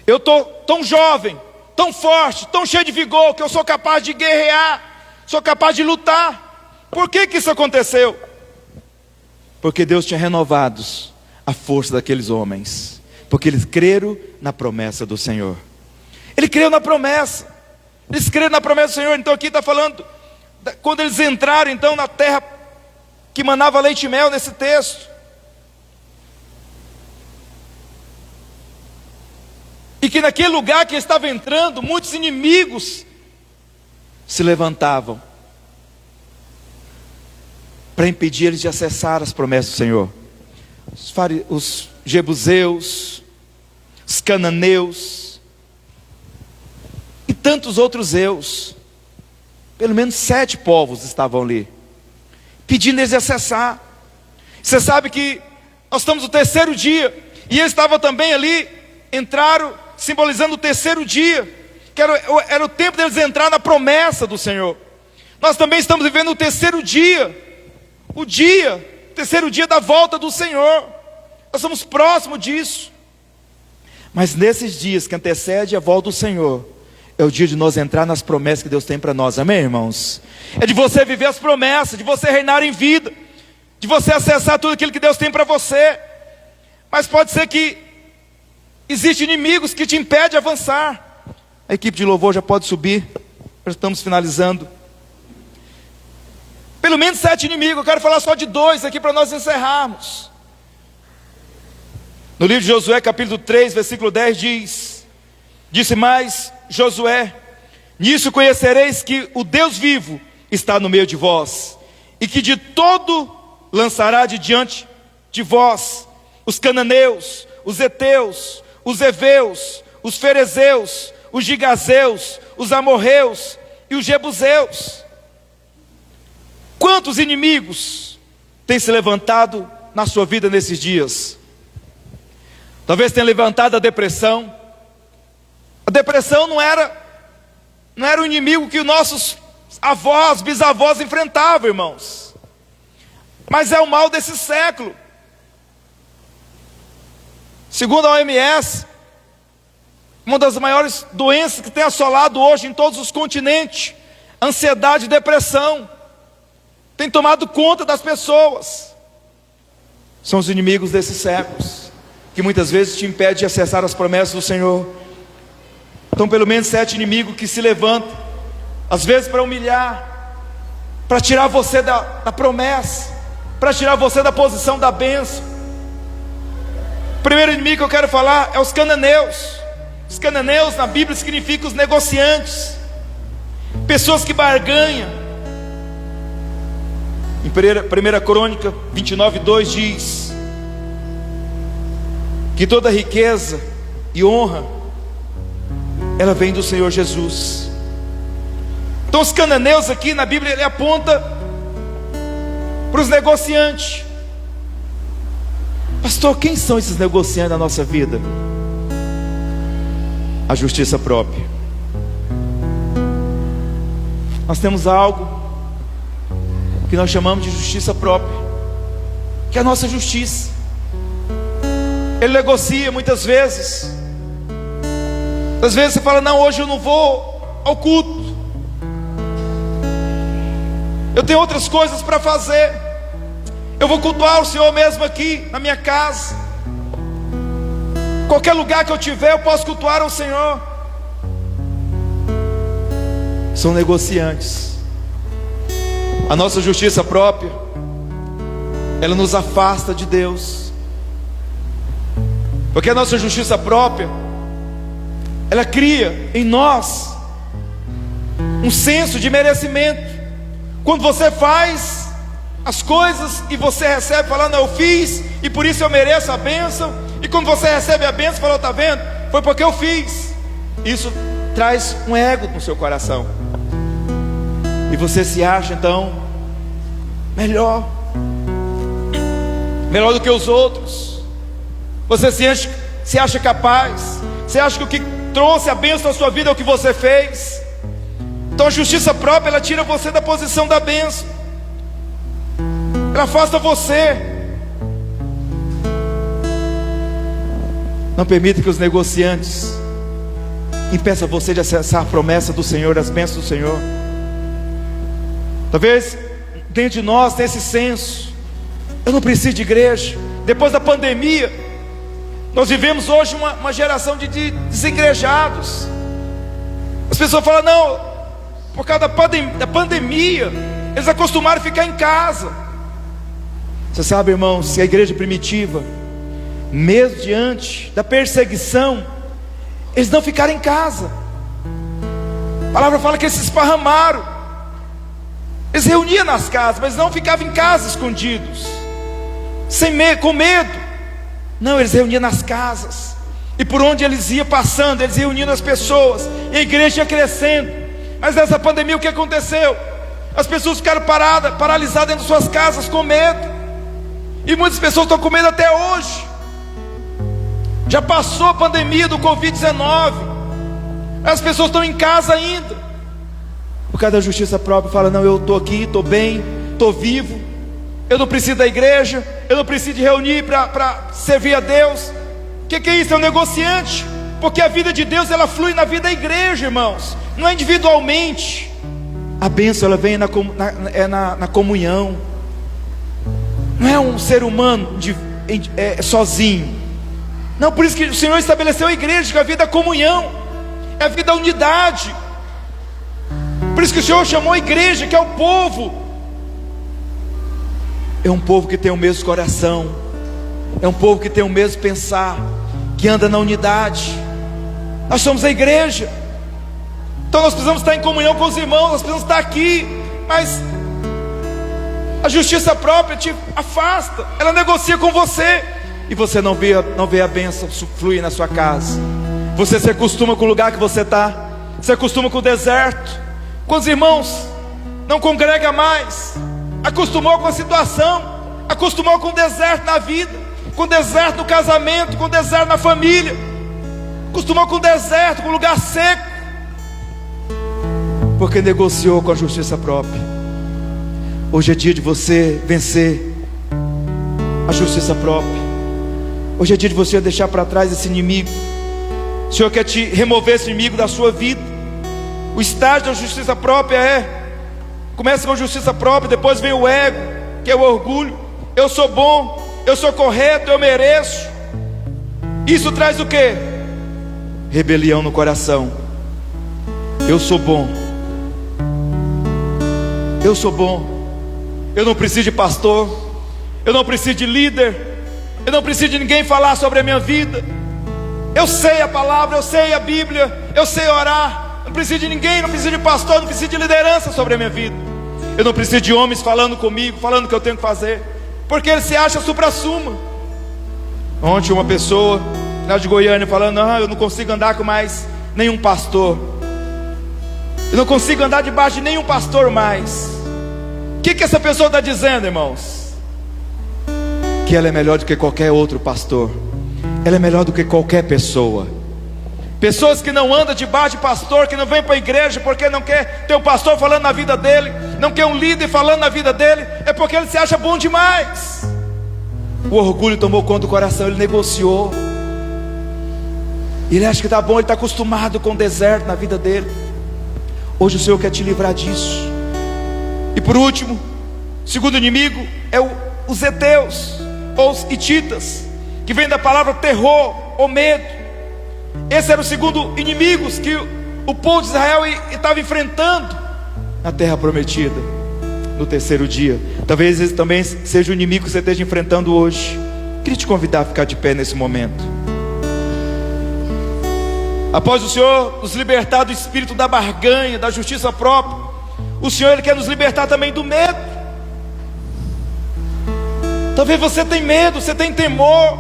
Eu estou tão jovem, tão forte, tão cheio de vigor, que eu sou capaz de guerrear, sou capaz de lutar. Por que isso aconteceu? Porque Deus tinha renovado a força daqueles homens, porque eles creram na promessa do Senhor. Ele creu na promessa, eles creram na promessa do Senhor. Então aqui está falando, quando eles entraram então na terra que manava leite e mel, nesse texto. E que naquele lugar que estava entrando, muitos inimigos se levantavam para impedir eles de acessar as promessas do Senhor. Os jebuseus, os cananeus e tantos outros eus. Pelo menos 7 povos estavam ali, pedindo eles de acessar. Você sabe que nós estamos no 3º dia, e eles estavam também ali, entraram, simbolizando o 3º dia, que era o tempo deles entrar na promessa do Senhor. Nós também estamos vivendo o 3º dia, o 3º dia da volta do Senhor. Nós estamos próximos disso. Mas nesses dias que antecede a volta do Senhor, é o dia de nós entrar nas promessas que Deus tem para nós, amém, irmãos? É de você viver as promessas, de você reinar em vida, de você acessar tudo aquilo que Deus tem para você. Mas pode ser que existem inimigos que te impedem de avançar. A equipe de louvor já pode subir, já estamos finalizando. Pelo menos 7 inimigos, eu quero falar só de 2 aqui para nós encerrarmos. No livro de Josué, capítulo 3, versículo 10 diz: disse mais Josué: nisso conhecereis que o Deus vivo está no meio de vós, e que de todo lançará de diante de vós os cananeus, os heteus, os heveus, os ferezeus, os gigazeus, os amorreus e os jebuseus. Quantos inimigos têm se levantado na sua vida nesses dias? Talvez tenha levantado a depressão. A depressão não era o inimigo que os nossos avós, bisavós enfrentavam, irmãos. Mas é o mal desse século. Segundo a OMS, uma das maiores doenças que tem assolado hoje em todos os continentes, ansiedade e depressão, tem tomado conta das pessoas. São os inimigos desses séculos, que muitas vezes te impedem de acessar as promessas do Senhor. Então pelo menos 7 inimigos que se levantam, às vezes para humilhar, para tirar você da promessa, para tirar você da posição da bênção. O primeiro inimigo que eu quero falar é os cananeus. Os cananeus na Bíblia significam os negociantes, pessoas que barganham. Em 1 Crônica 29:2 diz que toda riqueza e honra, ela vem do Senhor Jesus. Então os cananeus aqui na Bíblia, ele aponta para os negociantes. Pastor, quem são esses negociantes na nossa vida? A justiça própria. Nós temos algo que nós chamamos de justiça própria, que é a nossa justiça. Ele negocia muitas vezes. Às vezes você fala: não, hoje eu não vou ao culto, eu tenho outras coisas para fazer, eu vou cultuar o Senhor mesmo aqui na minha casa. Qualquer lugar que eu tiver, eu posso cultuar ao Senhor. São negociantes. A nossa justiça própria, ela nos afasta de Deus, porque a nossa justiça própria, ela cria em nós um senso de merecimento. Quando você faz as coisas e você recebe falando, eu fiz e por isso eu mereço a bênção. E quando você recebe a bênção, falou, está vendo? Foi porque eu fiz. Isso traz um ego no seu coração. E você se acha então melhor do que os outros. Você se acha capaz. Você acha que o que trouxe a bênção na sua vida é o que você fez. Então a justiça própria, ela tira você da posição da bênção. Ela afasta você. Não permita que os negociantes impeçam você de acessar a promessa do Senhor, as bênçãos do Senhor. Talvez dentro de nós tem esse senso, eu não preciso de igreja. Depois da pandemia, nós vivemos hoje uma geração de desigrejados. As pessoas falam, não, por causa da pandemia, eles acostumaram a ficar em casa. Você sabe, irmãos, que a igreja primitiva, mesmo diante da perseguição, eles não ficaram em casa. A palavra fala que eles se esparramaram. Eles reuniam nas casas, mas não ficavam em casa escondidos, com medo. Não, eles reuniam nas casas. E por onde eles iam passando, eles reuniam as pessoas. E a igreja ia crescendo. Mas nessa pandemia o que aconteceu? As pessoas ficaram paralisadas dentro de suas casas com medo. E muitas pessoas estão com medo até hoje. Já passou a pandemia do Covid-19. As pessoas estão em casa ainda. Por causa da justiça própria, fala, não, eu estou aqui, estou bem, estou vivo. Eu não preciso da igreja, eu não preciso de reunir para servir a Deus. O que é isso? É um negociante. Porque a vida de Deus, ela flui na vida da igreja, irmãos. Não é individualmente. A bênção, ela vem na comunhão. Não é um ser humano sozinho. Não, por isso que o Senhor estabeleceu a igreja, que é a vida da comunhão, é a vida da unidade. Por isso que o Senhor chamou a igreja, que é o povo. É um povo que tem o mesmo coração, é um povo que tem o mesmo pensar, que anda na unidade. Nós somos a igreja. Então nós precisamos estar em comunhão com os irmãos, nós precisamos estar aqui. Mas a justiça própria te afasta, ela negocia com você. E você não vê a bênção fluir na sua casa. Você se acostuma com o lugar que você está, se acostuma com o deserto. Quando os irmãos não congregam mais, acostumou com a situação, acostumou com o deserto na vida, com o deserto no casamento, com o deserto na família, acostumou com o deserto, com o lugar seco, porque negociou com a justiça própria. Hoje é dia de você vencer a justiça própria. Hoje é dia de você deixar para trás esse inimigo. O Senhor quer te remover esse inimigo da sua vida. O estágio da justiça própria começa com a justiça própria, depois vem o ego, que é o orgulho. Eu sou bom, eu sou correto, eu mereço. Isso traz o quê? Rebelião no coração. Eu sou bom, eu sou bom, eu não preciso de pastor, eu não preciso de líder, eu não preciso de ninguém falar sobre a minha vida. Eu sei a palavra, eu sei a Bíblia, eu sei orar. Não preciso de ninguém, não preciso de pastor, não preciso de liderança sobre a minha vida. Eu não preciso de homens falando comigo, falando o que eu tenho que fazer, porque ele se acha supra-suma. Ontem uma pessoa lá de Goiânia falando, não, eu não consigo andar com mais nenhum pastor, eu não consigo andar debaixo de nenhum pastor mais. O que essa pessoa está dizendo, irmãos? Que ela é melhor do que qualquer outro pastor, ela é melhor do que qualquer pessoa. Pessoas que não andam debaixo de pastor, que não vêm para a igreja porque não quer ter um pastor falando na vida dele, não quer um líder falando na vida dele, é porque ele se acha bom demais. O orgulho tomou conta do coração, ele negociou. Ele acha que está bom, ele está acostumado com o deserto na vida dele. Hoje o Senhor quer te livrar disso. E por último, o segundo inimigo é os heteus, ou os hititas, que vem da palavra terror, ou medo. Esse era o segundo inimigo que o povo de Israel estava enfrentando na terra prometida, no terceiro dia. Talvez esse também seja o inimigo que você esteja enfrentando hoje. Queria te convidar a ficar de pé nesse momento. Após o Senhor nos libertar do espírito da barganha, da justiça própria, o Senhor ele quer nos libertar também do medo. Talvez você tenha medo, você tem temor,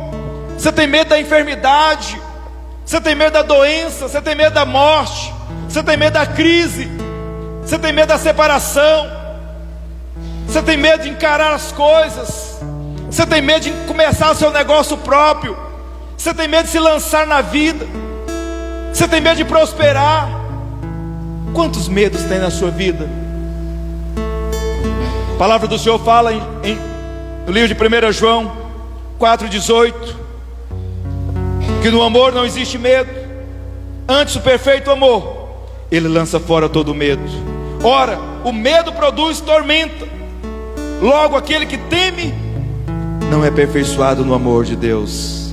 você tem medo da enfermidade, você tem medo da doença, você tem medo da morte, você tem medo da crise, você tem medo da separação, você tem medo de encarar as coisas, você tem medo de começar o seu negócio próprio, você tem medo de se lançar na vida, você tem medo de prosperar. Quantos medos tem na sua vida? A palavra do Senhor fala no livro de 1 João 4,18, que no amor não existe medo, antes o perfeito amor, ele lança fora todo medo. Ora, o medo produz tormenta, logo aquele que teme não é aperfeiçoado no amor de Deus.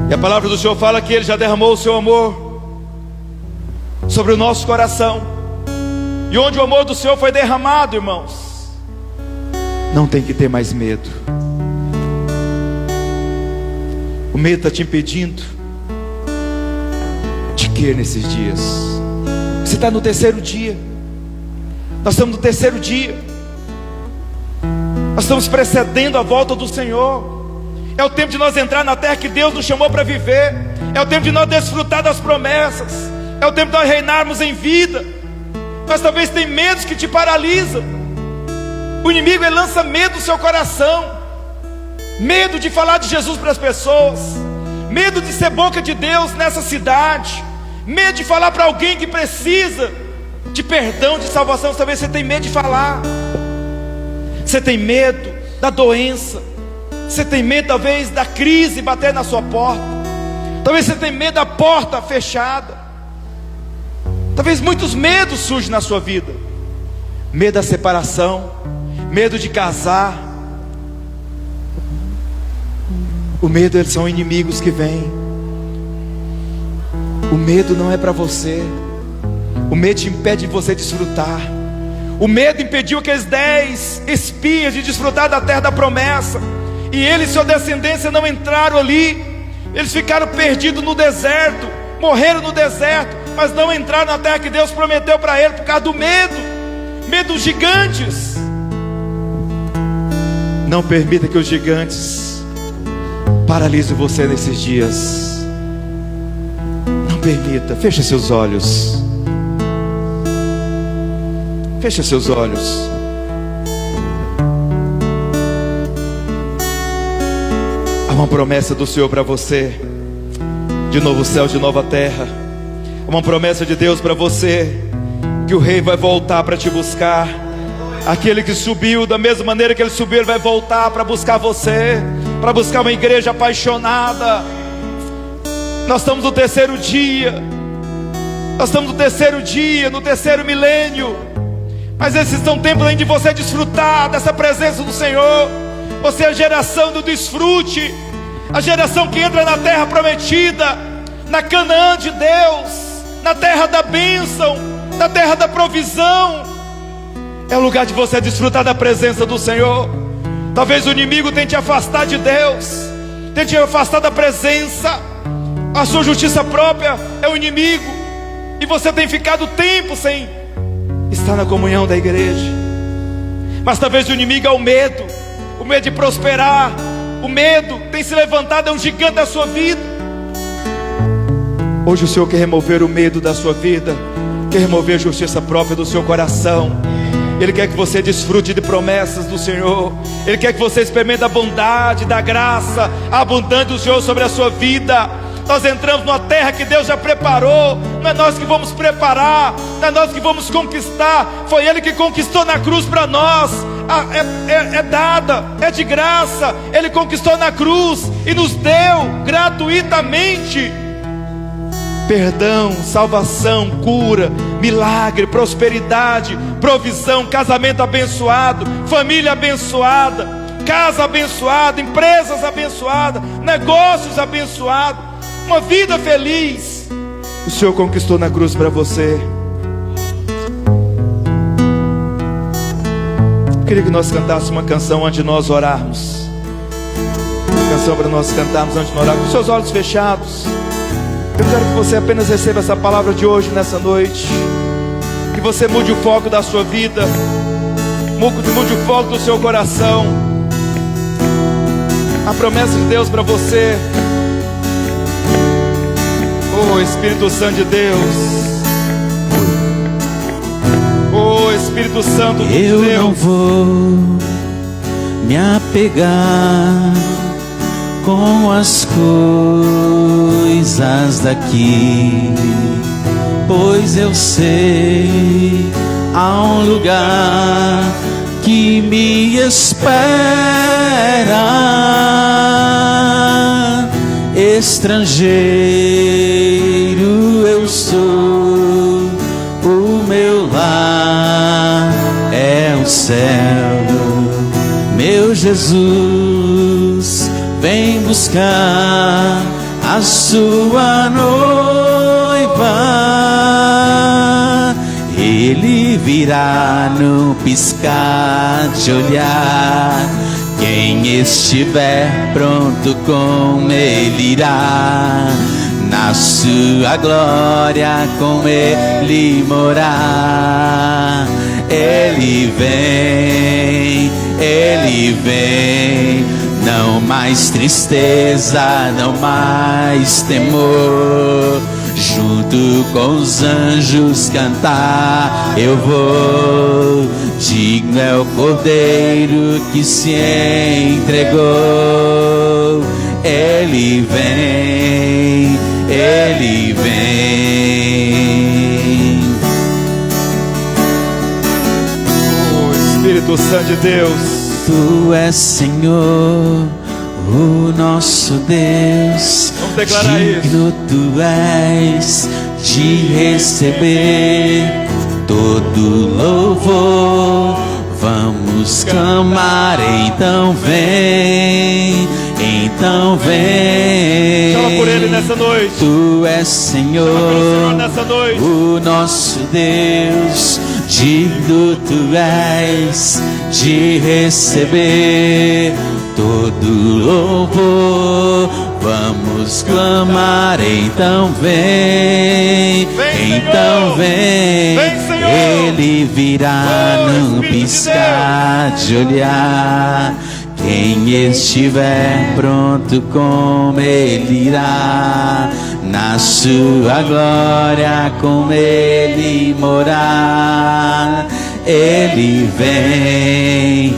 E a palavra do Senhor fala que Ele já derramou o seu amor sobre o nosso coração, e onde o amor do Senhor foi derramado, irmãos, não tem que ter mais medo. O medo está te impedindo de crer nesses dias. Você está no terceiro dia, nós estamos no terceiro dia, nós estamos precedendo a volta do Senhor. É o tempo de nós entrar na terra que Deus nos chamou para viver. É o tempo de nós desfrutar das promessas. É o tempo de nós reinarmos em vida. Mas talvez tem medos que te paralisam. O inimigo, ele lança medo no seu coração. Medo de falar de Jesus para as pessoas. Medo de ser boca de Deus nessa cidade. Medo de falar para alguém que precisa de perdão, de salvação. Talvez você tenha medo de falar. Você tem medo da doença. Você tem medo talvez da crise bater na sua porta. Talvez você tenha medo da porta fechada. Talvez muitos medos surgem na sua vida. Medo da separação, medo de casar. O medo, eles são inimigos que vêm. O medo não é para você. O medo te impede de você desfrutar. O medo impediu aqueles 10 espias de desfrutar da terra da promessa. E ele e sua descendência não entraram ali. Eles ficaram perdidos no deserto, morreram no deserto, mas não entraram na terra que Deus prometeu para eles, por causa do medo. Medo dos gigantes. Não permita que os gigantes paralisem você nesses dias. Não permita. Feche seus olhos. Feche seus olhos. Há uma promessa do Senhor para você, de novo céu, de nova terra. Há uma promessa de Deus para você, que o rei vai voltar para te buscar. Aquele que subiu, da mesma maneira que ele subiu, ele vai voltar para buscar você, para buscar uma igreja apaixonada. Nós estamos no terceiro dia. Nós estamos no terceiro dia, no terceiro milênio. Mas esses são tempos ainda de você desfrutar dessa presença do Senhor. Você é a geração do desfrute, a geração que entra na terra prometida, na Canaã de Deus, na terra da bênção, na terra da provisão. É o lugar de você desfrutar da presença do Senhor. Talvez o inimigo tente te afastar de Deus, tente te afastar da presença. A sua justiça própria é o inimigo, e você tem ficado tempo sem estar na comunhão da igreja. Mas talvez o inimigo é o medo de prosperar. O medo tem se levantado, é um gigante da sua vida. Hoje o Senhor quer remover o medo da sua vida, quer remover a justiça própria do seu coração. Ele quer que você desfrute de promessas do Senhor. Ele quer que você experimente a bondade, da graça, a abundância do Senhor sobre a sua vida. Nós entramos numa terra que Deus já preparou. Não é nós que vamos preparar, não é nós que vamos conquistar. Foi Ele que conquistou na cruz para nós. É dada, é de graça. Ele conquistou na cruz e nos deu gratuitamente perdão, salvação, cura, milagre, prosperidade, provisão, casamento abençoado, família abençoada, casa abençoada, empresas abençoadas, negócios abençoados, uma vida feliz. O Senhor conquistou na cruz para você. Eu queria que nós cantássemos uma canção antes de nós orarmos. Uma canção para nós cantarmos antes de orar, com seus olhos fechados. Eu quero que você apenas receba essa palavra de hoje, nessa noite. Que você mude o foco da sua vida. Mude o foco do seu coração. A promessa de Deus para você. Oh, Espírito Santo de Deus. Oh, Espírito Santo de Deus. Eu não vou me apegar com as coisas daqui, pois eu sei há um lugar que me espera. Estrangeiro eu sou, o meu lar é o céu. Meu Jesus, vem buscar a sua noiva. Ele virá no piscar de olhar. Quem estiver pronto com ele irá, na sua glória com ele morar. Ele vem, não mais tristeza, não mais temor. Junto com os anjos cantar eu vou. Digno é o Cordeiro que se entregou. Ele vem, ele vem. Oh, Espírito Santo de Deus. Tu és Senhor, o nosso Deus. Vamos declarar digno isso. Tu és de receber todo louvor. Vamos clamar, então vem, então vem. Chama por Ele nessa noite. Tu és Senhor, nessa noite. o nosso Deus. Digno Tu és de receber todo louvor. Vamos clamar, então vem, então vem. Ele virá num piscar de olhar. Quem estiver pronto com ele irá, na sua glória com ele morar. Ele vem,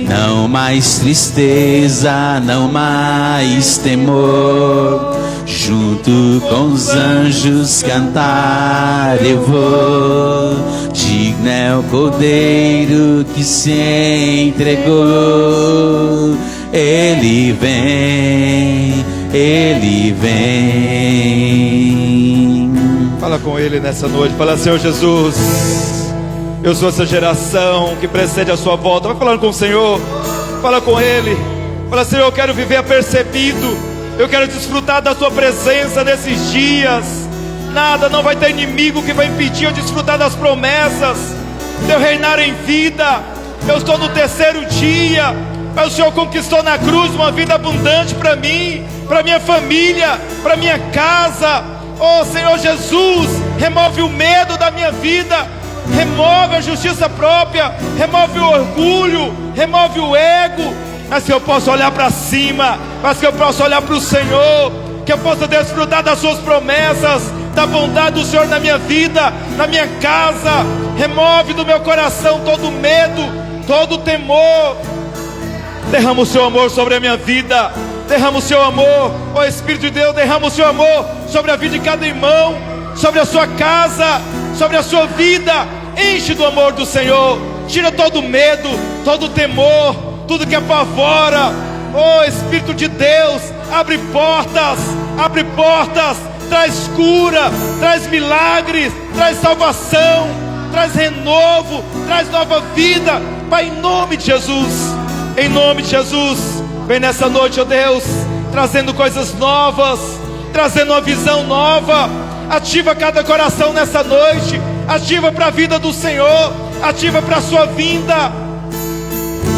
não mais tristeza, não mais temor. Junto com os anjos cantar eu vou. Digno é o Cordeiro que se entregou. Ele vem, ele vem. Fala com Ele nessa noite. Fala: Senhor Jesus, eu sou essa geração que precede a sua volta. Vai falando com o Senhor. Fala com Ele. Fala: Senhor, eu quero viver apercebido. Eu quero desfrutar da sua presença nesses dias. Nada, não vai ter inimigo que vai impedir eu desfrutar das promessas de eu reinar em vida. Eu estou no 3º dia, mas o Senhor conquistou na cruz uma vida abundante para mim, para minha família, para minha casa. Oh Senhor Jesus, remove o medo da minha vida, remove a justiça própria, remove o orgulho, remove o ego. Mas que eu possa olhar para cima, mas que eu possa olhar para o Senhor, que eu possa desfrutar das suas promessas, da bondade do Senhor na minha vida, na minha casa. Remove do meu coração todo medo, todo temor. Derrama o seu amor sobre a minha vida. Derrama o seu amor, ó Espírito de Deus. Derrama o seu amor sobre a vida de cada irmão, sobre a sua casa, sobre a sua vida. Enche do amor do Senhor. Tira todo medo, todo temor, tudo que apavora. Ó Espírito de Deus, abre portas, traz cura, traz milagres, traz salvação, traz renovo, traz nova vida. Pai, em nome de Jesus, em nome de Jesus, vem nessa noite, ó Deus, trazendo coisas novas, trazendo uma visão nova. Ativa cada coração nessa noite, ativa para a vida do Senhor, ativa para a sua vinda,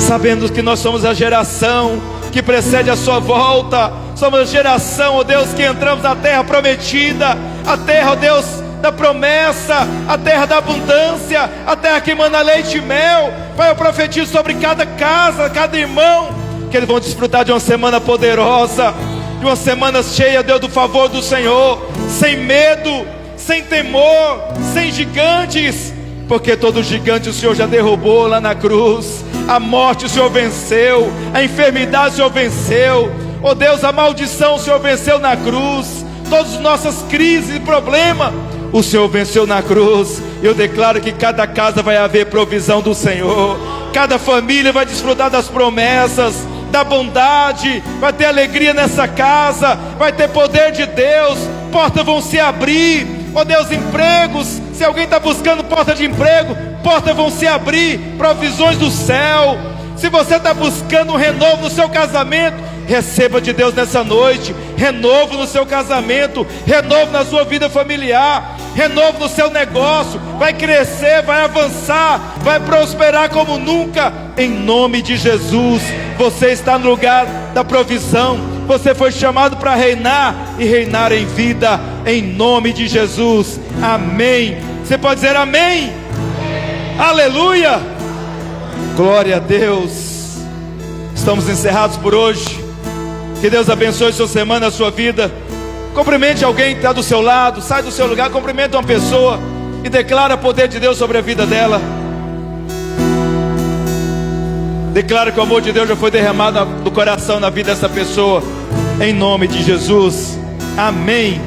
sabendo que nós somos a geração que precede a sua volta. Somos a geração, ó Deus, que entramos na terra prometida, a terra, ó Deus, da promessa, a terra da abundância, a terra que emana leite e mel. Pai, eu profetizo sobre cada casa, cada irmão, que eles vão desfrutar de uma semana poderosa, de uma semana cheia, Deus, do favor do Senhor, sem medo, sem temor, sem gigantes, porque todo gigante o Senhor já derrubou lá na cruz. A morte o Senhor venceu, a enfermidade o Senhor venceu, oh Deus, a maldição o Senhor venceu na cruz. Todas as nossas crises e problemas o Senhor venceu na cruz. Eu declaro que cada casa vai haver provisão do Senhor, cada família vai desfrutar das promessas, da bondade, vai ter alegria nessa casa, vai ter poder de Deus, portas vão se abrir, ó Deus, empregos, se alguém está buscando porta de emprego, portas vão se abrir, provisões do céu. Se você está buscando um renovo no seu casamento, receba de Deus nessa noite, renovo no seu casamento, renovo na sua vida familiar, renovo no seu negócio, vai crescer, vai avançar, vai prosperar como nunca, em nome de Jesus. Você está no lugar da provisão, você foi chamado para reinar e reinar em vida, em nome de Jesus, amém. Você pode dizer amém? Aleluia, glória a Deus. Estamos encerrados por hoje. Que Deus abençoe sua semana, a sua vida. Cumprimente alguém que está do seu lado, sai do seu lugar, cumprimenta uma pessoa e declara o poder de Deus sobre a vida dela. Declara que o amor de Deus já foi derramado do coração na vida dessa pessoa, em nome de Jesus, amém.